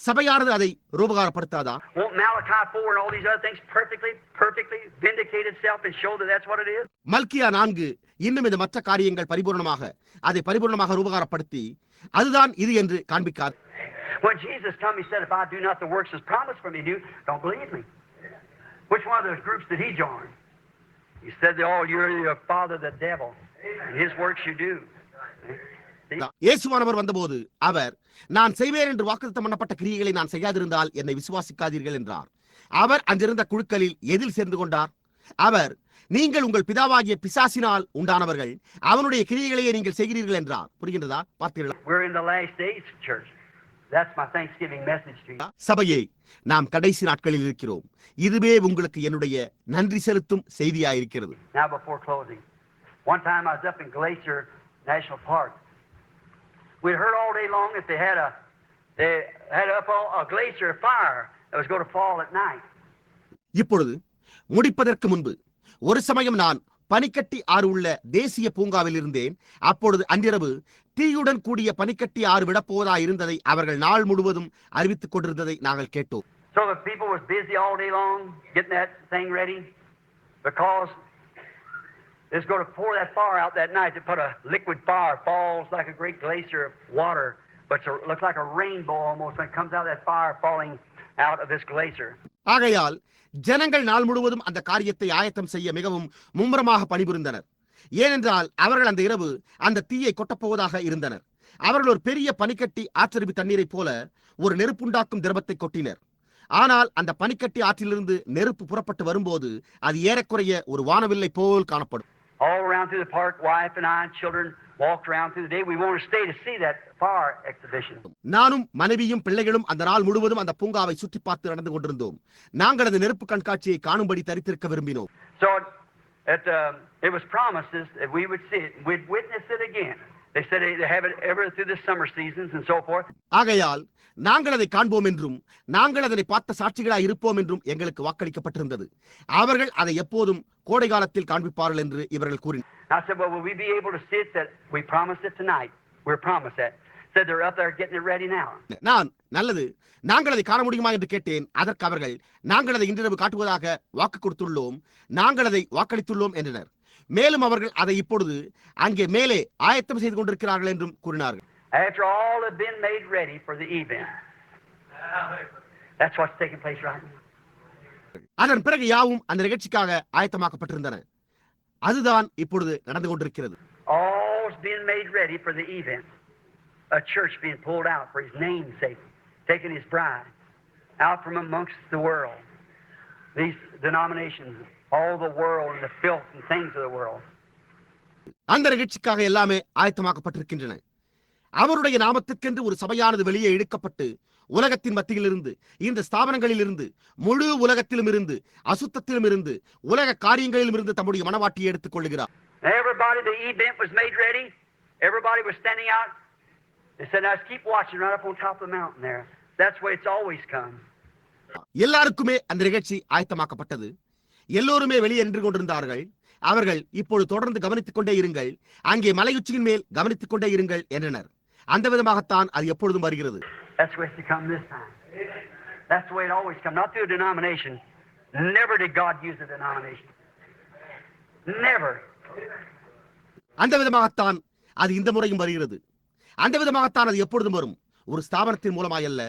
சபையானது அதை ரூபகாரப்படுத்தாதா? Won't Malachi 4 and all these other things perfectly vindicate itself and show that that's what it is? மல்கியா 4 இன்னும் இந்த மற்ற காரியங்கள் அதை பரிபூர்ணமாக ரூபகாரப்படுத்தி அதுதான் இது என்று காண்பிக்காது. When Jesus come, he said, if I do not the works as promised for me to do, don't believe me. Which one of those groups did he join? He said, oh, you're your father, the devil, and his works you do. இயேசுவானவர் வந்தபோது அவர், நான் செய்வேன் என்று வாக்குத்தத்தம் பண்ணப்பட்ட கிரியைகளை நான் செய்யாதிருந்தால் என்னை விசுவாசிக்காதீர்கள் என்றார். அவர் அங்கிருந்த குழுக்களில் எதில் சேர்ந்து கொண்டார்? அவர், நீங்கள் உங்கள் பிதாவாகிய பிசாசினால் உண்டானவர்கள், அவனுடைய கிரியைகளையே நீங்கள் செய்கிறீர்கள் என்றார். புரிகின்றதா? பார்த்தீர்களா? We're in the last days, church. That's my Thanksgiving message to you. சபையே, நாம் கடைசி நாட்களில் இருக்கிறோம். இதுவே உங்களுக்கு என்னுடைய நன்றி செலுத்தும் செய்தியாயிருக்கிறது. Now before closing, one time I was up in Glacier National Park. We heard all day long that they had up a glacier fire that was going to fall at night. இப்பொழுது முடிப்பதற்கு முன்பு ஒரு சமயம் நான் பனிக்கட்டி ஆறு உள்ள தேசிய பூங்காவில் இருந்தேன். அப்பொழுது அன்றிரவு தீயுடன் கூடிய பனிக்கட்டி ஆறு விடப்போவதா இருந்ததை அவர்கள் நாள் முழுவதும் அறிவித்துக் கொண்டிருந்ததை நாங்கள் கேட்டோம். So the people was busy all day long getting that thing ready because it's going to pour that fire out that night. They put a liquid fire, falls like a great glacier of water, but it looks like a rainbow almost when it comes out of that fire falling out of this glacier. ஆகையால் ஜனங்கள் நாள் முழுவதும் அந்த காரியத்தை ஆயத்தம் செய்ய மிகவும் மும்முரமாக பணிபுரிந்தனர். ஏனென்றால் அவர்கள் அந்த இரவு அந்த தீயை கொட்டப்போவதாக இருந்தனர். அவர்கள் ஒரு பெரிய பனிக்கட்டி ஆற்றறிவு தண்ணீரை போல ஒரு நெருப்புண்டாக்கும் திரவத்தை கொட்டினர். ஆனால் அந்த பனிக்கட்டி ஆற்றிலிருந்து நெருப்பு புறப்பட்டு வரும்போது அது ஏறக்குறைய ஒரு வானவில்லை போல் காணப்படும். All around through the park, wife and I and children walked around through the day. We want to stay to see that fire exhibition. நானும் மனைவியும் பிள்ளைகளும் அந்த நாள் முழுவதும் அந்த பூங்காவை சுற்றி பார்த்து நடந்து கொண்டிருந்தோம். நாங்கள் அந்த நெருப்பு கண்காட்சியை காணும்படி தரித்திருக்க விரும்பினோம். So it was promised that we would see it. We'd witness it again. They said they have it ever through the summer seasons and so forth. ஆகையால் நாங்கள் அதை காண்போம் என்றும் நாங்கள் அதனை பார்த்த சாட்சிகளாய் இருப்போம் என்றும் எங்களுக்கு வாக்களிக்கப்பட்டிருந்தது. அவர்கள் அதை எப்போதும் கோடை காலத்தில் காண்பிப்பார்கள் என்று இவர்கள் கூறினர். I said, well, will we be able to see it? That we promised it tonight. We're promised that. Said they're up there getting it ready now. நான், நல்லது, நாங்கள் அதை காண முடியுமா என்று கேட்டேன். அதற்கு அவர்கள், நாங்கள் அதை இன்றிரவு காட்டுவதாக வாக்கு கொடுத்துள்ளோம், நாங்கள் அதை வாக்களித்துள்ளோம் என்றனர். மேலும் அவர்கள் அதை இப்பொழுது அங்கே மேலே ஆயத்தம் செய்து கொண்டிருக்கிறார்கள் என்றும் கூறினார்கள். After all had been made ready for the event. That's what's taking place right now. அதன் பிறகு யாவும் அந்த நிகழ்ச்சிக்காக ஆயத்தமாக்கப்பட்டிருந்தன. அதுதான் இப்பொழுது நடந்து கொண்டிருக்கிறது. All's been made ready for the event. A church being pulled out for his name's sake, taking his bride out from amongst the world. These denominations, all the world and the filth and things of the world. அந்த நிகழ்ச்சிக்காக எல்லாமே ஆயத்தமாக்கப்பட்டிருக்கின்றன. அவருடைய நாமத்துக்கென்று ஒரு சபையானது வெளியே இழுக்கப்பட்டு உலகத்தின் மத்தியில் இருந்து, இந்த ஸ்தாபனங்களில் இருந்து, முழு உலகத்திலும் இருந்து, அசுத்தத்திலும் இருந்து, உலக காரியங்களிலும் இருந்து தம்முடைய மனவாட்டியை எடுத்துக் கொள்ளுகிறார். Everybody, the event was made ready. Everybody was standing out. They said, now keep watching right up on top of the mountain there. That's the way it's always come. எல்லாருக்குமே அந்த நிகழ்ச்சி ஆயத்தமாக்கப்பட்டது. எல்லோருமே வெளியே நின்று கொண்டிருந்தார்கள். அவர்கள் இப்பொழுது தொடர்ந்து கவனித்துக் கொண்டே இருங்கள், அங்கே மலையுச்சியின் மேல் கவனித்துக் கொண்டே இருங்கள் என்றனர். அந்த விதமாகத்தான் அது எப்பொழுதும் வருகிறது. That's the way it's come this time. That's the way it always comes. Not through a denomination. Never did God use a denomination. Never. அந்த விதமாகத்தான் அது இந்த முறையும் வருகிறது. அந்த விதமாகத்தான் அது எப்பொழுதும் வரும். ஒரு ஸ்தாபனத்தின் மூலமாய் அல்ல.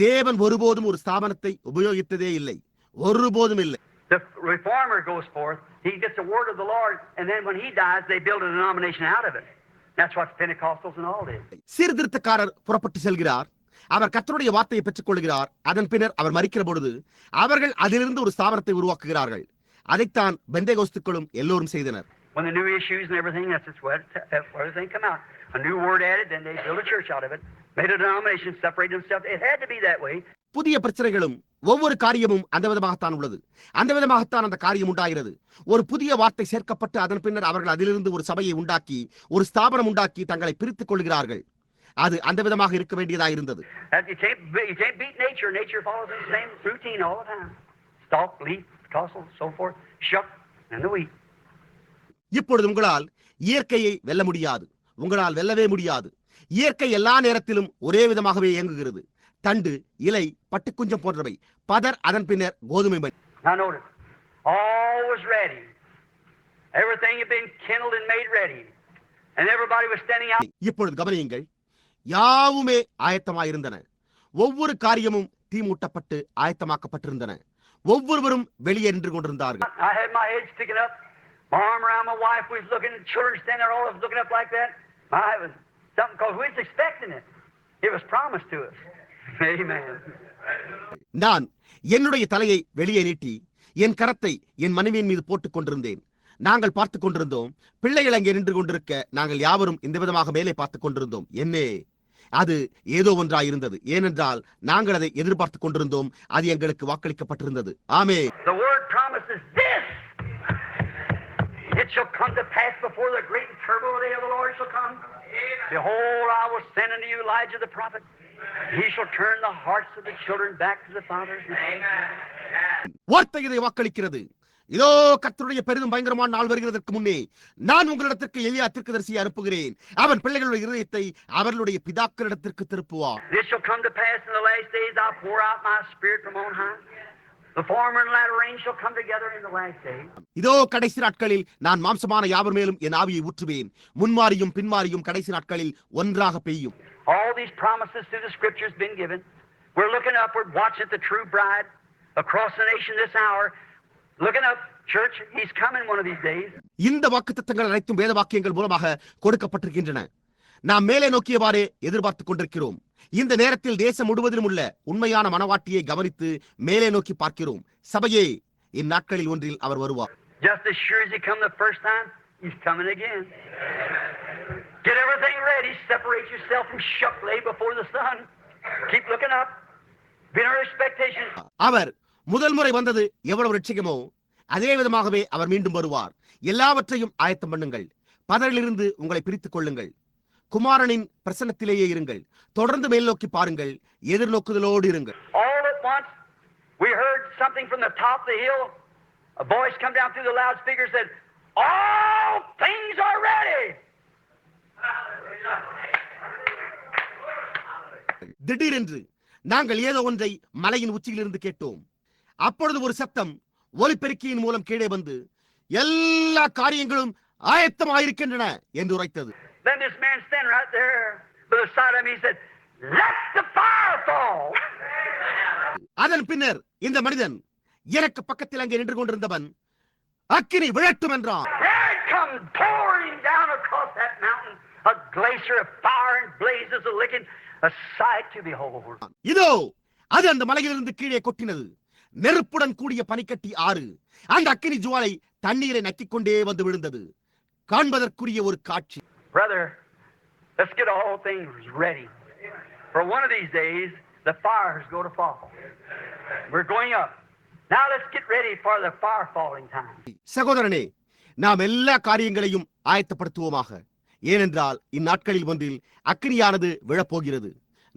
தேவன் ஒருபோதும் ஒரு ஸ்தாபனத்தை உபயோகித்ததே இல்லை, ஒருபோதும் இல்லை. The reformer goes forth, he gets the word of the Lord, and then when he dies, they build a denomination out of it. That's what Pentecostals and all did. சீர்திருத்தக்காரர் புறப்பட்டு செல்கிறார், அவர் கர்த்தருடைய வார்த்தையை பெற்றுக் கொள்கிறார். அதன் பின்னர் அவர் மரிக்கிற பொழுது அவர்கள் அதிலிருந்து ஒரு ஸ்தாபனத்தை உருவாக்குகிறார்கள். அதைத்தான் பெந்தேகோஸ்துக்களும் எல்லோரும் செய்தனர். When the new issues and everything, that's where everything come out. A new word added, then they built a church out of it, made a denomination, separated themselves. It had to be that way. புதிய பிரச்சனைகளும் ஒவ்வொரு காரியமும் அந்த விதமாகத்தான் உள்ளது. அந்த விதமாகத்தான் அந்த காரியம் உண்டாகிறது. ஒரு புதிய வார்த்தை சேர்க்கப்பட்டு அதன் பின்னர் அவர்கள் அதிலிருந்து ஒரு சபையை உண்டாக்கி, ஒரு ஸ்தாபனம் உண்டாக்கி தங்களை பிரித்துக் கொள்கிறார்கள். அது அந்த விதமாக இருக்க வேண்டியதா இருந்தது. You can't beat nature. Nature follows the same routine all the time. Stalk, leaf, tassel, so forth, shuck, and the wheat. இப்பொழுது உங்களால் இயற்கையை வெல்ல முடியாது. உங்களால் வெல்லவே முடியாது. இயற்கை எல்லா நேரத்திலும் ஒரே விதமாகவே இயங்குகிறது. தண்டு, இலை, பட்டுக்குஞ்சம் போன்றவை, பதர், அதன் பின்னர் கோதுமை மணி. Now notice, all was ready. Everything had been kindled and made ready. And everybody was standing out. இப்பொழுது கவனியுங்கள், யாவுமே ஆயத்தமாயிருந்தன. ஒவ்வொரு காரியமும் தீமூட்டப்பட்டு ஆயத்தமாக்கப்பட்டிருந்தன. ஒவ்வொருவரும் வெளியே நின்று கொண்டிருந்தார்கள். I had my head sticking up, my arm around my wife. We was looking at children standing there, all of us looking up like that. It was something because we was expecting it. It was promised to us. Amen. நான் என்னுடைய தலையை வெளியே நீட்டி என் கரத்தை என் மனைவியின் மீது போட்டுக் கொண்டிருந்தேன். நாங்கள் பார்த்துக் கொண்டிருந்தோம். பிள்ளைகள் அங்கே நின்று கொண்டிருக்க நாங்கள் யாவரும் இந்த விதமாக மேலே பார்த்துக் கொண்டிருந்தோம். என்னே, அது ஏதோ ஒன்றாயிருந்தது. ஏனென்றால் நாங்கள் அதை எதிர்பார்த்துக் கொண்டிருந்தோம். அது எங்களுக்கு வாக்களிக்கப்பட்டிருந்தது. ஆமே. The word promises this. It shall come to pass before the great and terrible day of the Lord shall come. Behold, I will send unto you Elijah the prophet. He shall turn the hearts of the children back to the fathers. வார்த்தை இதை வாக்களிக்கிறது. இதோ கர்த்தருடைய பெரிதும் பயங்கரமான நாள் வருகிறதற்கு முன்னே நான் உங்களிடத்திற்கு எலியா தீர்க்கதரிசியை அனுப்புகிறேன். அவன் பிள்ளைகளுடைய இருதயத்தை அவர்களுடைய பிதாக்களிடத்திற்கு திருப்புவார். This shall come to pass in the last days. I'll pour out my spirit from on high. The former and latter rain shall come together in the last days. இதோ கடைசி நாட்களில் நான் மாம்சமான யாவர் மேலும் என் ஆவியை ஊற்றுவேன். முன்மாரியும் பின்மாரியும் கடைசி நாட்களில் ஒன்றாக பெய்யும். All these promises through the scriptures been given. We're looking upward, watching the true bride across the nation this hour. Looking up, church, he's coming one of these days. இந்த வாக்குத்தத்தங்கள் அனைத்தும் வேத வாக்கியங்கள் மூலமாக கொடுக்கப்பட்டிருக்கின்றன. நாம் மேலே நோக்கியவாறே எதிர்பார்த்துக் கொண்டிருக்கிறோம். இந்த நேரத்தில் தேசம் முழுவதிலும் உள்ள உண்மையான மனவாட்டியை கவனித்து மேலே நோக்கி பார்க்கிறோம். சபையே, இந்நாட்களில் ஒன்றில் அவர் வருவார். Just as sure as he come the first time, he's coming again. Get everything ready. Separate yourself from shuck, lay before the sun. Keep looking up. Be in our expectation. அவர் முதல் முறை வந்தது எவ்வளவு ரட்சிக்கமோ அதே விதமாகவே அவர் மீண்டும் வருவார். எல்லாவற்றையும் ஆயத்தம் பண்ணுங்கள். பதரிலிருந்து உங்களை பிரித்துக் கொள்ளுங்கள். குமாரனின் பிரசன்னத்திலேயே இருங்கள். தொடர்ந்து மேல் நோக்கி பாருங்கள். எதிர்நோக்குதலோடு இருங்கள். All at once, we heard something from the top of the hill. A voice come down through the loudspeaker said, "All things are ready." திடீரென்று நாங்கள் ஏதோ ஒன்றை மலையின் உச்சியிலிருந்து கேட்டோம். அப்பொழுது ஒரு சத்தம் ஒலிபெருக்கியின் மூலம் கீழே வந்து எல்லா காரியங்களும் ஆயத்தமாயிருக்கின்றன என்று உரைத்தது. Then this man standing right there by the side of me said, "Let the fire fall." அதன் பின்னர் இந்த மனிதன் எனக்கு பக்கத்தில் அங்கே நின்று கொண்டிருந்தவன் அக்கினி விழட்டும் என்றான். There it comes pouring down across that mountain, a glacier of fire and blazes a licking, a sight to behold. இதோ அது அந்த மலையிலிருந்து கீழே கொட்டினது. நெருப்புடன் கூடிய பனிக்கட்டி ஆறு. அந்த அக்கினி ஜுவாலை தண்ணீரை நக்கிக் கொண்டே வந்து விழுந்தது. காண்பதற்குரிய ஒரு காட்சி. Brother, let's get all things ready. For one of these days, the fire is going to fall. We're going up. Now let's get ready for the fire falling time. சகோதரனே, நாம் எல்லா காரியங்களையும் ஆயத்தப்படுத்துவோமாக. ஏனென்றால் இந்நாட்களில் ஒன்றில் அக்கினியானது விழப்போகிறது.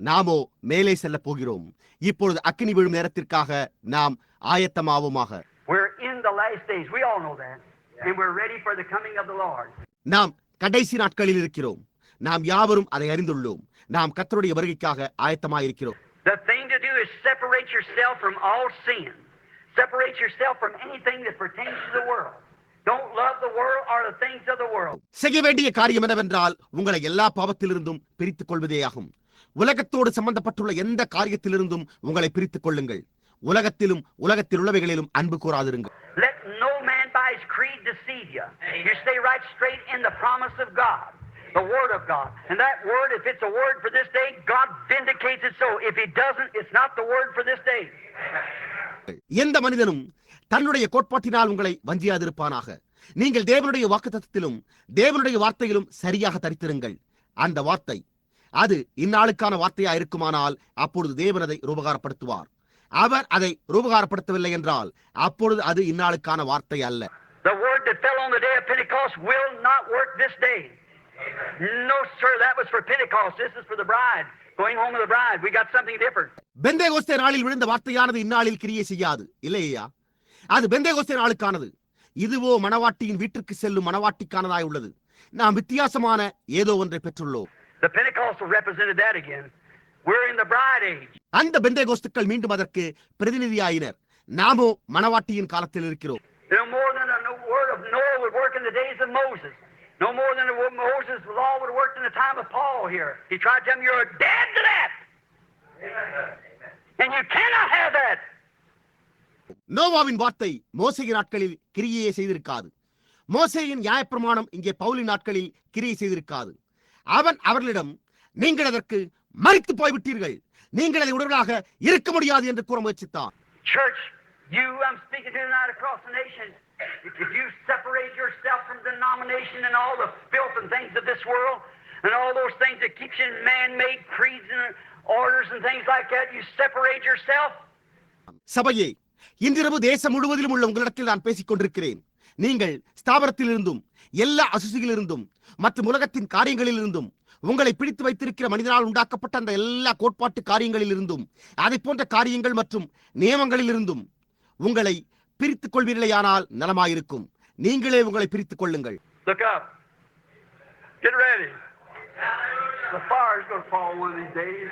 நாமோ மேலே செல்ல போகிறோம். இப்பொழுது அக்கினி விழும் நேரத்திற்காக நாம் ஆயத்தமாவோமாக. We're in the last days. We all know that. And we're ready for the coming of the Lord. நாம் கடைசி நாட்களில் இருக்கிறோம். நாம் யாவரும் அதை அறிந்துள்ளோம். நாம் கர்த்தருடைய வருகைக்காக ஆயத்தமாயிருக்கிறோம். The thing to do is separate yourself from all sin. Separate yourself from anything that pertains to the world. Don't love the world or the things of the world. செய்ய வேண்டிய காரியம் என்னவென்றால் உங்களை எல்லா பாவத்திலிருந்தும் பிரித்துக் கொள்வதேயாகும். உலகத்தோடு சம்பந்தப்பட்டுள்ள எந்த காரியத்திலிருந்தும் உங்களை பிரித்துக் கொள்ளுங்கள். உலகத்திலும் உலகத்தில் உள்ளவைகளிலும் அன்பு கூறாதிருங்கள். Let no man by his creed deceive you. You stay right straight in the promise of God, the word of God. And that word, if it's a word for this day, God vindicates it so. If he doesn't, it's not the word for this day. எந்த மனிதனும் தன்னுடைய கோட்பாட்டினால் உங்களை வஞ்சியாதிருப்பானாக. நீங்கள் தேவனுடைய வாக்குத்தத்தத்திலும் தேவனுடைய வார்த்தையிலும் சரியாக தரித்திருங்கள். அந்த வார்த்தை அது இந்நாளுக்கான வார்த்தையா இருக்குமானால் அப்பொழுது தேவன் அதை ரூபகாரப்படுத்துவார். அவர் அதை ரூபகாரப்படுத்தவில்லை என்றால் அப்பொழுது அது இந்நாளுக்கான வார்த்தை அல்ல. The word that fell on the day of Pentecost will not work this day. No, sir, that was for Pentecost. This is for the bride. Going home with the bride. We got something different. Pentecost நாளில் விழுந்த வார்த்தையானது இந்நாளில் கிரியை செய்யாது இல்லையா? அது பெந்தேகோஸ்தே நாளுக்கானது. இதுவோ மணவாட்டியின் வீட்டிற்கு செல்லும் மணவாட்டிக்கானதாய் உள்ளது. நாம் வித்தியாசமான ஏதோ ஒன்றை பெற்றுள்ளோம். The Pentecostal represented that again. We're in the bride age. அந்த பெந்தேகோஸ்துக்கள் மீண்டும் அதற்கு பிரதிநிதியாயினர். நாமோ மணவாட்டியின் காலத்தில் இருக்கிறோம். No more than the word of Noah would work in the days of Moses. No more than Moses' law would work in the time of Paul here. He tried to tell them you're dead to that. And you cannot have that. நோவாவின் வார்த்தை மோசேயின் நாட்களில் கிரியையை செய்திருக்காது. மோசேயின் நியாயப்பிரமாணம் இங்கே பவுலின் நாட்களில் கிரியை செய்திருக்காது. அவன் அவர்களிடம் நீங்கள் அதற்கு மரித்து போய்விட்டீர்கள், நீங்கள் அதை உடலாக இருக்க முடியாது என்று கூற முயற்சித்தான். Church, I'm speaking to you tonight across the nation. If you separate yourself from denomination and all the filth and things of this world and all those things that keeps you in man-made creeds and orders and things like that, you separate yourself. சபையே, இன்றிரவு தேசம் முழுவதிலும் உள்ள உங்களிடத்தில் நான் பேசிக் கொண்டிருக்கிறேன். நீங்கள் ஸ்தாபனத்திலிருந்தும் எல்லா அசுசிகளிலிருந்தும் மற்றும் உலகத்தின் காரியங்களிலிருந்தும் உங்களை பிடித்து வைத்திருக்கிற மனிதனால் உண்டாக்கப்பட்ட அந்த எல்லா கோட்பாட்டு காரியங்களிலிருந்தும் அதை போன்ற காரியங்கள் மற்றும் நியமங்களிலிருந்தும் உங்களை பிரித்துக் கொள்வீர்களேயானால் நலமாயிருக்கும். நீங்களே உங்களை பிரித்துக் கொள்ளுங்கள். Look up. Get ready. The fire is going to fall one of these days.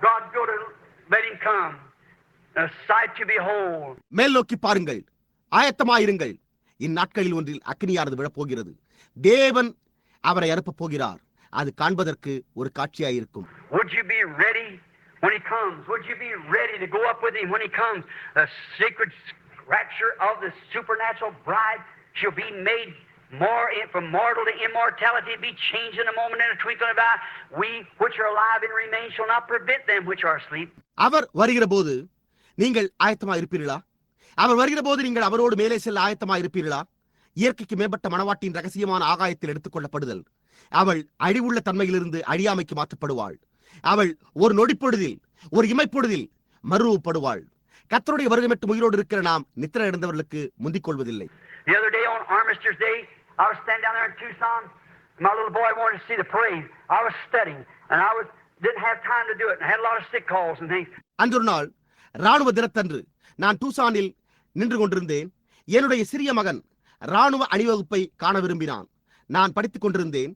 God's going to let him come. A sight to behold. மேல் நோக்கி பாருங்கள், ஆயத்தமாயிருங்கள். இந்நாட்களில் ஒன்றில் அக்கினியானது விழப்போகிறது. தேவன் அவரை அனுப்பப் போகிறார். அது காண்பதற்கு ஒரு காட்சியாயிருக்கும். Would you be ready when he comes? Would you be ready to go up with him when he comes? The sacred rapture of the supernatural bride shall be made more from mortal to immortality, be changed in a moment, in a twinkling of an eye. We which are alive and remain shall not prevent them which are asleep. அவர் வருகிற போது நீங்கள் ஆயத்தமா இருப்பீர்களா? அவர் வருகிற போது நீங்கள் அவரோடு மேலே செல்ல ஆயத்தமா இருப்பீர்களா? இயற்கைக்கு மேம்பட்ட மணவாட்டியின் ரகசியமான ஆகாயத்தில் எடுத்துக் கொள்ளப்படுதல். அவள் அழிவுள்ள தன்மையிலிருந்து அழியாமைக்கு மாற்றப்படுவாள். அவள் ஒரு நொடிப்பொழுதில், ஒரு இமைப்பொழுதில் மறுரூபப்படுவாள். கர்த்தருடைய வருகை மட்டும் உயிரோடு இருக்கிற நாம் நித்திரை அடைந்தவர்களுக்கு முந்திக் கொள்வதில்லை. The other day on Armistice Day, I was standing down there in Tucson. My little boy wanted to see the parade. I was studying, and didn't have time to do it, and I had a lot of sick calls and things. அன்றொரு நாள் ராணுவ தினத்தன்று நான் டூசானில் நின்று கொண்டிருந்தேன். என்னுடைய சிறிய மகன் ராணுவ அணிவகுப்பை காண விரும்பினான். நான் படித்துக் கொண்டிருந்தேன்.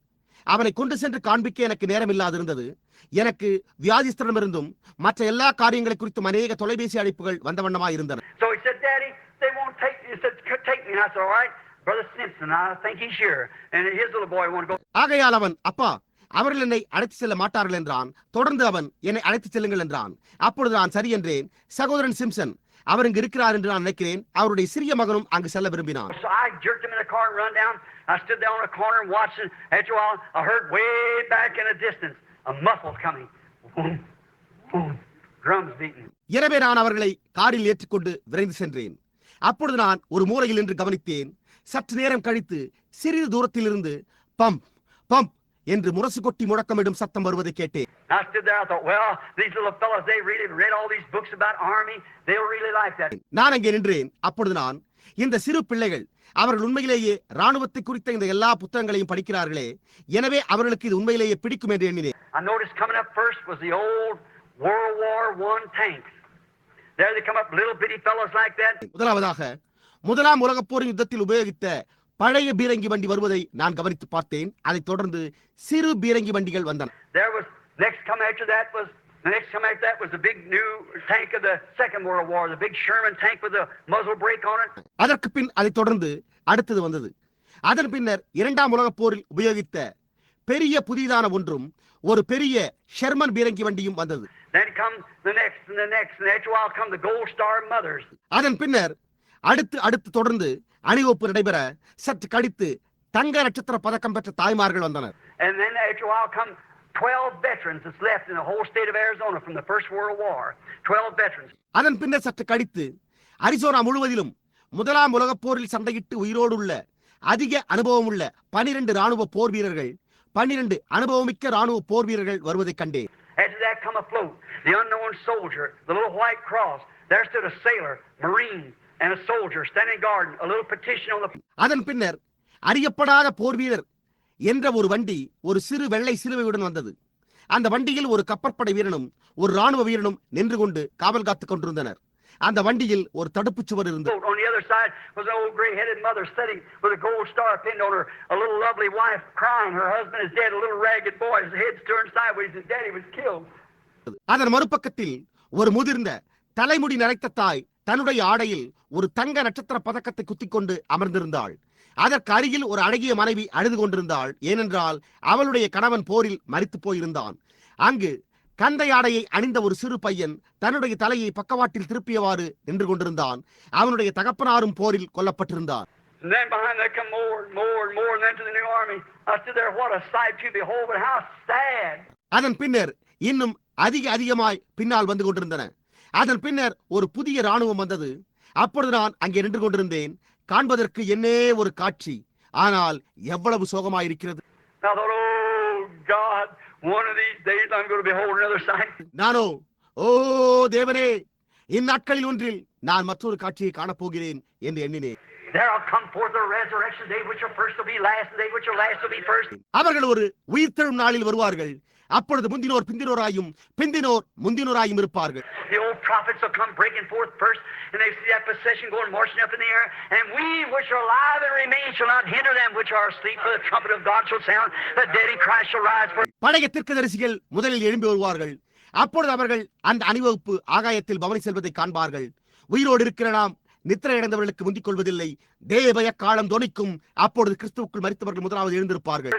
அவனை கொண்டு சென்று காண்பிக்க எனக்கு நேரம் இல்லாதிருந்தது. எனக்கு வியாதிஸ்தரிடமிருந்தும் மற்ற எல்லா காரியங்களை குறித்தும் அநேக தொலைபேசி அழைப்புகள் வந்த வண்ணமாய் இருந்தன. So he said, Daddy, they won't take me. He said, take me. And I said, all right, Brother Simpson, I think he's here. And his little boy want to go. ஆகையால் அவன், அப்பா, அவர்கள் என்னை அழைத்து செல்ல மாட்டார்கள் என்றான். தொடர்ந்து அவன், என்னை அழைத்து செல்லுங்கள் என்றான். அப்பொழுது நான் சரி என்றேன். சகோதரன் சிம்சன் அவர் இங்கு இருக்கிறார் என்று நான் நினைக்கிறேன். அவருடைய சிறிய மகனும் அங்கு செல்ல விரும்பினான். So I jerked him in the car and run down. I stood down in a corner and watched it. After a while, I heard way back in the distance a muffle coming. Boom, boom, drums beating. எனவே நான் அவர்களை காரில் ஏற்றிக்கொண்டு விரைந்து சென்றேன். அப்பொழுது நான் ஒரு மூலையில் நின்று கவனித்தேன். சற்று நேரம் கழித்து சிறிது தூரத்திலிருந்து பம்ப் பம்ப் என்று முரசு கொட்டி முழக்கமிடும் சத்தம் வருவதை கேட்டேன். I stood there. I thought, well, these little fellows, they really read all these books about army. They'll really like that. நான் அங்கே நின்றேன். அப்பொழுது நான், இந்த சிறு பிள்ளைகள் அவர்கள் உண்மையிலேயே ராணுவத்தை குறித்த இந்த எல்லா புத்தகங்களையும் படிக்கிறார்களே, எனவே அவர்களுக்கு இது உண்மையிலேயே பிடிக்கும் என்று எண்ணினேன். I noticed coming up first was the old World War I tanks. There they come up, little bitty fellows like that. முதலாவதாக முதலாம் உலகப் போரின் யுத்தத்தில் உபயோகித்த பழைய பீரங்கி வண்டி வருவதை நான் கவனித்து பார்த்தேன். அதைத் தொடர்ந்து சிறு பீரங்கி வண்டிகள் வந்தன. There was next come after that was the big new tank of the Second World War, the big Sherman tank with the muzzle brake on it. அதற்கு பின் அதைத் தொடர்ந்து அடுத்தது வந்தது. அதன் பின்னர் இரண்டாம் உலகப் போரில் உபயோகித்த பெரிய புதிதான ஒன்றும் ஒரு பெரிய ஷெர்மன் பீரங்கி வண்டியும் வந்தது. Then comes the next and the next, and after a while come the Gold Star mothers. அதன் பின்னர் அடுத்து தொடர்ந்து அணிவகுப்பு நடைபெற சற்று கழித்து தங்க நட்சத்திர பதக்கம் பெற்ற தாய்மார்கள் வந்தனர். And then after a while come 12 veterans that's left in the whole state of Arizona from the First World War. 12 veterans. அதன் பின்னர் சற்று கழித்து அரிசோனா முழுவதிலும் முதலாம் உலகப் போரில் சண்டையிட்டு உயிரோடு உள்ள அதிக அனுபவம் உள்ள 12 ராணுவ போர் வீரர்கள், 12 அனுபவமிக்க ராணுவ போர் வீரர்கள் வருவதை கண்டேன். After that come a float, the unknown soldier, the little white cross. There stood a sailor, marine, and a soldier standing guard, a little petition on the. அதன் பின்னர் அறியப்படாத போர் வீரர் என்ற ஒரு வண்டி ஒரு சிறு வெள்ளை சிலுவையுடன் வந்தது. அந்த வண்டியில் ஒரு கப்பற்படை வீரனும் ஒரு ராணுவ வீரனும் நின்று கொண்டு காவல் காத்துக் கொண்டிருந்தனர். அந்த வண்டியில் ஒரு தடுப்பு சுவர் இருந்தது. On the other side was an old gray-headed mother sitting with a gold star pinned on her, a little lovely wife crying. Her husband is dead, a little ragged boy, his head's turned sideways, his daddy was killed. அதன் மறுபக்கத்தில் ஒரு முதிர்ந்த தலைமுடி நரைத்த தாய் தன்னுடைய ஆடையில் ஒரு தங்க நட்சத்திர பதக்கத்தை குத்திக்கொண்டு அமர்ந்திருந்தாள். அதற்கு அருகில் ஒரு அழகிய மனைவி அழுது கொண்டிருந்தாள். ஏனென்றால் அவளுடைய கணவன் போரில் மரித்து போயிருந்தான். அங்கு கந்தை ஆடையை அணிந்த ஒரு சிறு பையன் தன்னுடைய தலையை பக்கவாட்டில் திருப்பியவாறு நின்று கொண்டிருந்தான். அவனுடைய தகப்பனாரும் போரில் கொல்லப்பட்டிருந்தார். அதன் பின்னர் இன்னும் அதிகமாய் பின்னால் வந்து கொண்டிருந்தன. அதன் பின்னர் ஒரு புதிய ராணுவம் வந்தது. அப்பொழுது நான் அங்கே நின்று கொண்டிருந்தேன். காண்பதற்கு என்னே ஒரு காட்சி, ஆனால் எவ்வளவு சோகமாயிருக்கிறது. நானோ, ஓ தேவனே, இந்நாட்களில் ஒன்றில் நான் மற்றொரு காட்சியை காணப்போகிறேன் என்று எண்ணினேன். அவர்கள் ஒரு உயிர்த்தெழும் நாளில் வருவார்கள். அப்பொழுது முந்தினோர் பிந்தினோராயும் பிந்தினோர் முந்தினோராயும் இருப்பார்கள். The old prophets will come breaking forth first, and they see that procession going marching up in the air, and we which are alive and remain shall not hinder them which are asleep, for the trumpet of God shall sound, the dead in Christ shall rise. பழைய தீர்க்கதரிசிகள் முதலில் எழும்பி வருவார்கள். அப்பொழுது அவர்கள் அந்த அணிவகுப்பு ஆகாயத்தில் பவனி செல்வதை காண்பார்கள். உயிரோடு இருக்கிற நாம் நித்திரை அடைந்தவர்களுக்கு முந்திக் கொள்வதில்லை. தேவய காலம் தொனிக்கும். அப்பொழுது கிறிஸ்துவுக்குள் மரித்தவர்கள் முதலாவது எழுந்திருப்பார்கள்.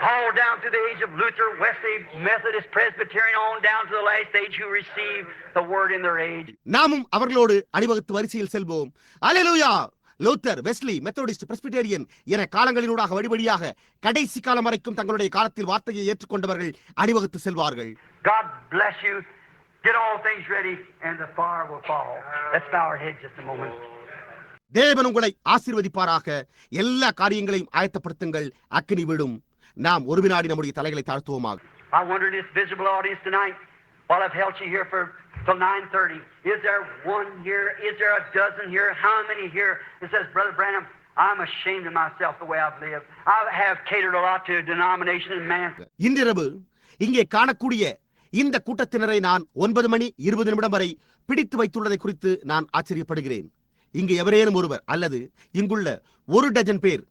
All down through the age of Luther, Wesley, Methodist, Presbyterian, on down to the last age who receive the word in their age. நாமும் அவர்களோடு அணிவகுத்து வரிசையில் செல்வோம். அல்லேலூயா! லூத்தர், வெஸ்லி, மெத்தோடிஸ்ட், பிரெஸ்பிடேரியன் என காலங்களினூடாக வழிவழியாக கடைசி காலம் வரைக்கும் தங்களுடைய காலத்தில் வார்த்தையை ஏற்றுக்கொண்டவர்கள் அணிவகுத்து செல்வார்கள். God bless you. Get all things ready and the fire will fall. Let's bow our heads just a moment. தேவன் உங்களை ஆசீர்வதிப்பாராக. எல்லா காரியங்களையும் ஆயத்தப்படுத்துங்கள். அக்கினி விடும். நாம் ஒரு வினாடி நம்முடைய தலைகளை தாழ்த்துவோமாக. I wonder in this visible audience tonight, while I've held you here for till 9:30, is there one here? Is there a dozen here? How many here? It says, Brother Branham, I'm ashamed of myself the way I've lived. I have catered a lot to denomination and man. இன்றிரவு இங்கே காணக்கூடிய இந்த கூட்டத்தினரை நான் 9 மணி 20 நிமிடம் வரை பிடித்து வைத்துள்ளதை குறித்து நான் ஆச்சரியப்படுகிறேன். இங்கு எவரேனும் ஒருவர் அல்லது இங்குள்ள ஒரு டஜன் பேர்,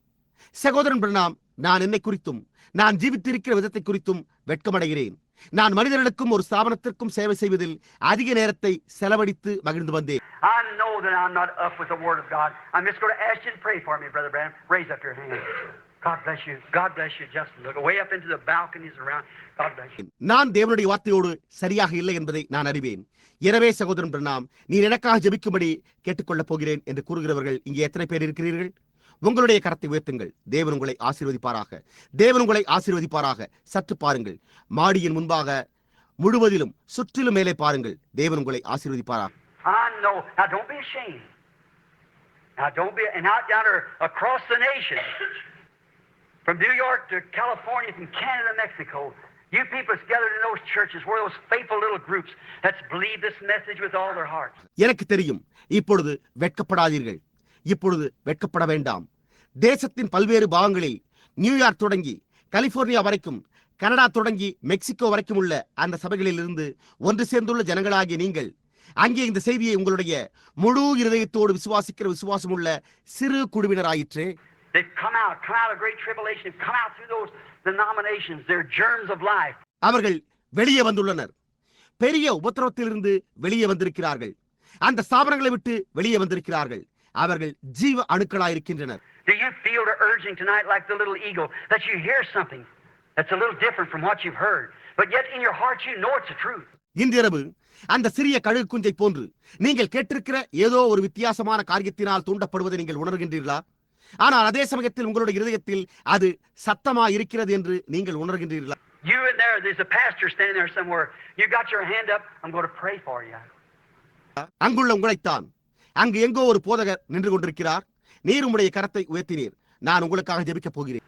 சகோதரன் பிரணாம், நான் என்னை குறித்தும் நான் ஜீவித்திருக்கிற விதத்தை குறித்தும் வெட்கமடைகிறேன். நான் மனிதர்களுக்கும் ஒரு ஸ்தாபனத்திற்கும் சேவை செய்வதில் அதிக நேரத்தை செலவழித்து மகிழ்ந்து வந்தேன். I know that I'm not up with the word of God. I'm just going to ask you to pray for me, Brother Branham. Raise up your hand. God bless you. God bless you. Just look way up into the balconies around. God bless you. நான் தேவனுடைய வார்த்தையோடு சரியாக இல்லை என்பதை நான் அறிவேன். எனவே சகோதரன் பிரணாம், நீ எனக்காக ஜெபிக்கும்படி கேட்டுக்கொள்ளப் போகிறேன் என்று கூறுகிறவர்கள் இங்கே எத்தனை பேர் இருக்கிறீர்கள்? உங்களுடைய கரத்தை உயர்த்துங்கள். தேவன் உங்களை ஆசீர்வதிப்பாராக. தேவன் உங்களை ஆசீர்வதிப்பாராக. சற்று பாருங்கள். மாடியின் முன்பாக முழுவதிலும் சுற்றிலும் மேலே பாருங்கள். தேவன் உங்களை ஆசீர்வதிப்பாராக. I know. Now don't be ashamed. Now don't be, and out yonder across the nation, from New York to California, from Canada, Mexico, you people gathered in those churches, where those faithful little groups that believe this message with all their hearts. எனக்கு தெரியும். இப்பொழுது வெட்கப்படாதீர்கள். இப்பொழுது வெட்கப்பட வேண்டாம். தேசத்தின் பல்வேறு பாகங்களில் நியூயார்க் தொடங்கி கலிபோர்னியா வரைக்கும், கனடா தொடங்கி மெக்சிகோ வரைக்கும் உள்ள அந்த சபைகளில் இருந்து ஒன்று சேர்ந்துள்ள ஜனங்களாகிய நீங்கள் அங்கே இந்த செய்தியை உங்களுடைய முழு இருதயத்தோடு விசுவாசிக்கிற விசுவாசம் உள்ள சிறு குழுவினராயிற்று. அவர்கள் வெளியே வந்துள்ளனர். பெரிய உபத்திரவத்திலிருந்து வெளியே வந்திருக்கிறார்கள். அந்த ஸ்தாபனங்களை விட்டு வெளியே வந்திருக்கிறார்கள். அவர்கள் ஜீவ அணுக்களாயிருக்கின்றனர். Do you feel the urging tonight like the little eagle that you hear something that's a little different from what you've heard, but yet in your heart you know it's the truth? இன்றிரவு அந்த சிறிய கழுகு குஞ்சை போன்று நீங்கள் கேட்டிருக்கிற ஏதோ ஒரு வித்தியாசமான காரியத்தினால் தூண்டப்படுவதை நீங்கள் உணர்கின்றீர்களா? ஆனால் அதே சமயத்தில் உங்களுடைய இருதயத்தில் அது சத்தமா இருக்கிறது என்று நீங்கள் உணர்கின்றீர்களா? You in there's a pastor standing there somewhere. You got your hand up. I'm going to pray for you. அங்குள்ள உங்களைத்தான். அங்கு எங்கோ ஒரு போதகர் நின்று கொண்டிருக்கிறார். நீர் உம்முடைய கரத்தை உயர்த்தினீர். நான் உங்களுக்காக ஜெபிக்கப் போகிறேன்.